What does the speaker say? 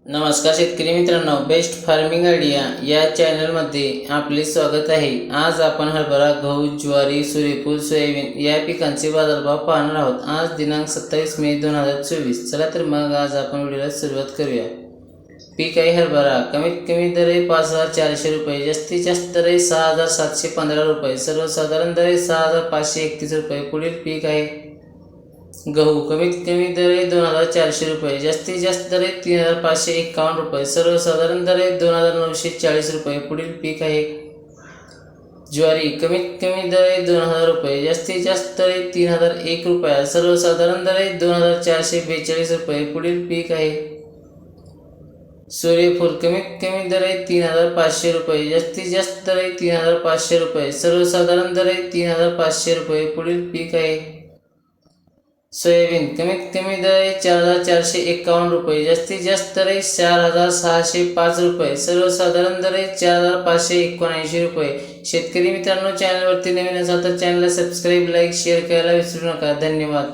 नमस्कार शेतकरी मित्रांनो, बेस्ट फार्मिंग आयडिया या चॅनलमध्ये आपले स्वागत आहे। आज आपण हरभरा, गहू, ज्वारी, सूर्यफूल, सोयाबीन या पिकांचे बाजारभाव पाहणार आहोत। आज दिनांक 27 मे 2024। चला तर मग आज आपण व्हिडिओला सुरुवात करूया। पीक आहे हरभरा। कमीत कमी दर आहे 5400 रुपये, जास्तीत जास्त दर आहे 6715 रुपये, सर्वसाधारण दर आहे 6531 रुपये। पुढील पीक आहे गहू। कमीत कमी दर आहे 2400 रुपये, जास्तीत जास्त दर आहे 3551 रुपये, सर्वसाधारण दर आहे 2940 रुपये। पुढील पीक आहे ज्वारी। कमीत कमी दर आहे 2000 रुपये, जास्तीत जास्त दर आहे 3001 रुपया, सर्वसाधारण दर आहे 2442 रुपये। पुढील पीक आहे सूर्यफूल। कमीत कमी दर आहे 3500 रुपये, जास्तीत जास्त दर आहे 3500 रुपये, सर्वसाधारण दर आहे 3500 रुपये। पुढील पीक आहे सोयाबीन। कमीत कमी दर आहे 4451 रुपये, जास्तीत जास्त दर आहे 4605 रुपये, सर्वसाधारण दर आहे 4579 रुपये। शेतकरी मित्रांनो, चॅनलवरती नवीन असाल तर चॅनलला सबस्क्राईब, लाईक, शेअर करायला विसरू नका। धन्यवाद।